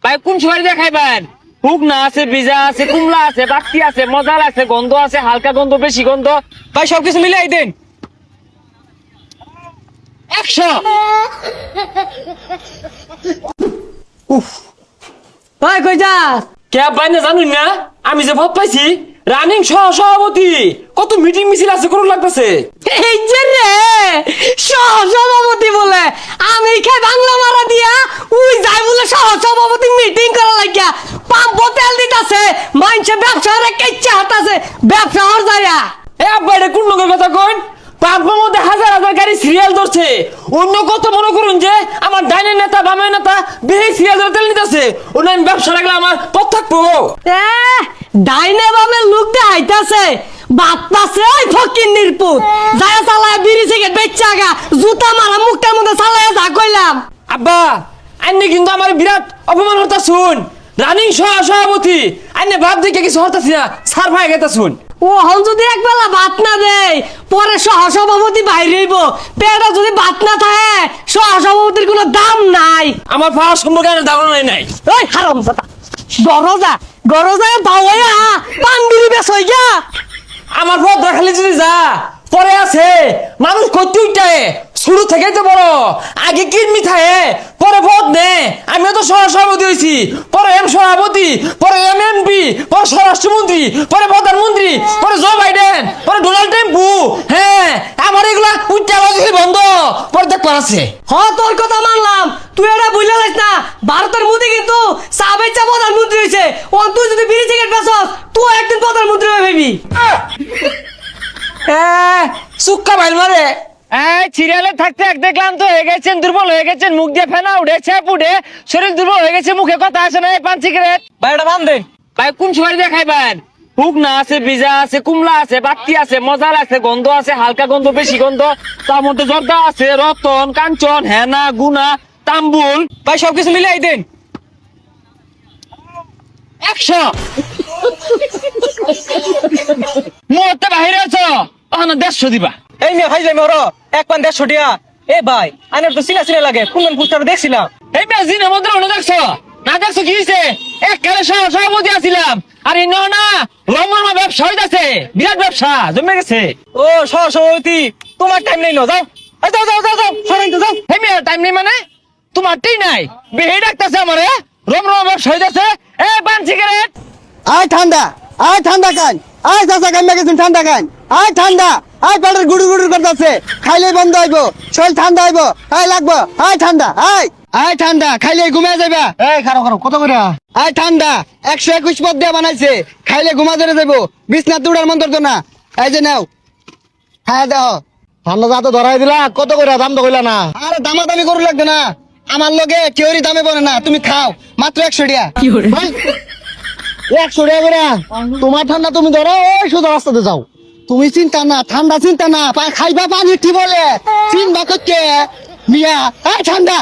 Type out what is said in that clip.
ভাই কোন সময় দেখাইবেন? শুকনা আছে, ভিজা আছে, কুমলা আছে, বাক্তি আছে, মজাল আছে, গন্ধ আছে, হালকা গন্ধ, বেশি গন্ধ। ভাই সবকিছু মিলাই দেন। 100। ভাই কই যা? কে ভাই না জানুন না, আমি যে ভোট পাইছি রানিং সভাপতি, কত মিটিং মিছিল আছে কোন লাগতেছে। এই যে রে সভাপতি বলে আমি খাই বাংলা মারা দিয়া উই যাই বলে সভাপতি মিটিং করা লাগিয়া পাম্প তেল দিতাছে মাইনছে ব্যবসা রে কেচ্চা হাতাছে ব্যবসা হর যায়া। এ বাইরে কোন লোকের কথা কইন? পাম্পের মধ্যে হাজার হাজার গাড়ি সিরিয়াল ধরছে। অন্য কত মনে করুন যে আমার ডাইনের নেতা বামের নেতা বেশি সিরিয়াল ধরে তেল নিতেছে, ওটা আমি ব্যবসা রাখলে আমার পথ থাকবো। এ ডাইনে বামে লোক দেখাইতাছে বাপ্পাছে ওই ফকির নির্পুত যায় চালায় বিড়ি সিগারেট বেচ্চা গা জুতা মারা মুখটার মধ্যে চালায় যা কইলাম। আব্বা আন্নে কিন্তু আমার বিরাট অপমান হতা শুন। রানিং সভাপতি আন্নে ভাব দেখে কিছু হতাছি না, সার ভাই গেতা শুন। ও হল যদি একবেলা ভাত না দেয় পরে সহসভাপতি বাইরেইব, পেটা যদি ভাত না থাকে সহসভাপতির কোনো দাম নাই। আমার পাওয়ার সম্পর্কে আর ধারণা নাই। ওই হারাম দাদা গরজা গরজা বাওয়া পান্ডিরি বেশ হই গা। আমার পথ রাখালে যদি যা পরে আছে মানুষ করতে উঠে শুরু থেকেই তো বড়, আগে কিরমি থাকে পরে ভোট নে। আমিও তো সভাপতি হয়েছি, পরে এম সভাপতি, পরে এম এমপি, পরে স্বরাষ্ট্রমন্ত্রী, পরে প্রধানমন্ত্রী, পরে জো বাইডেন, পরে ডোনাল্ড ট্রাম্পু। হ্যাঁ আমার এগুলা উচ্চ বন্ধ পরে দেখ আছে। হ তোর কথা মানলাম, তুই এটা বুঝলে লাইস না ভারতের মোদি কিন্তু সাবেক প্রধানমন্ত্রী হয়েছে। ও তুই যদি বিড়ি সিগারেট বেচস তুই একদিন প্রধানমন্ত্রী হয়ে ভাবি। সুক্কা ভাই মারে সিরিয়ালে থাকতে এক দেখলাম তো হয়ে গেছেন দুর্বল হয়ে গেছেন, মুখ দিয়ে ফেনা উঠে ছেপ উঠে শরীর দুর্বল হয়ে গেছে, মুখে কথা আসে না। পান সিগারেট ভাই এটা বান দেন। ভাই কোন সময় দেখাইবেন? শুকনা আছে, ভিজা আছে, কুমলা আছে, বাক্তি আছে, মজাল আছে, গন্ধ আছে, হালকা গন্ধ, বেশি গন্ধ, তার মধ্যে জর্দা আছে, রতন, কাঞ্চন, হেনা, গুনা, তাম্বুল। ভাই সবকিছু মিলাই দেন। 100। মুহূর্তে বাহিরে আছো ওখানে 150 দিবা। এই মেয়ে ভাই যাই মরো এক পান 150 টিয়া। এ ভাই আনের তো চিনা চিনা লাগে, কোন পুস্টার দেখছিলাম। এই মেজিনের মধ্যে অন্য দেখছো না? দেখছো কি হয়েছে? এক কালে সভাপতি আছিলাম আর এই না রমরমা ব্যবসা হইতাছে, বিরাট ব্যবসা জমে গেছে। ও সভাপতি তোমার টাইম নেই, যাও এই যাও যাও যাও যাও সরাই তো যাও। এই মেয়ের টাইম নেই মানে? তোমারটাই নাই, বেহে ডাকতেছে আমারে, রমরমা ব্যবসা হইতাছে। এ পান সিগারেট আয় ঠান্ডা খান, আয় চাচা কান গেছেন ঠান্ডা খান, আয় ঠান্ডা, আয় পেটের গুড়ু গুড়ু করতেছে, খাইলে বন্ধ হইব, শরীর ঠান্ডা হইব, আয় লাগবো, আয় ঠান্ডা, আয় ঠান্ডা, খাইলে ঘুমিয়ে যাইবা। এই খারো খারো কত করে? আয় ঠান্ডা 121 পদ দিয়ে বানাইছে, খাইলে ঘুমা ধরে যাবো, বিছনা তুড়ার মন্তর তো না। এই যে নাও খায় দেহ। ঠান্ডা যা তো ধরাই দিলা, কত করে দাম তো কইলা না? আরে দামাদামি করু লাগবে না, আমার লগে কেউরি দামে বলে না, তুমি খাও মাত্র 100 টাকা। 100 টাকা করে? তোমার ঠান্ডা তুমি ধরো, ওই সোজা রাস্তাতে যাও। তুমি চিন্তা না, ঠান্ডা চিন্তা না, খাইবা পানি ঠিক বলে চিন্তা করতে মিয়া। আয় ঠান্ডা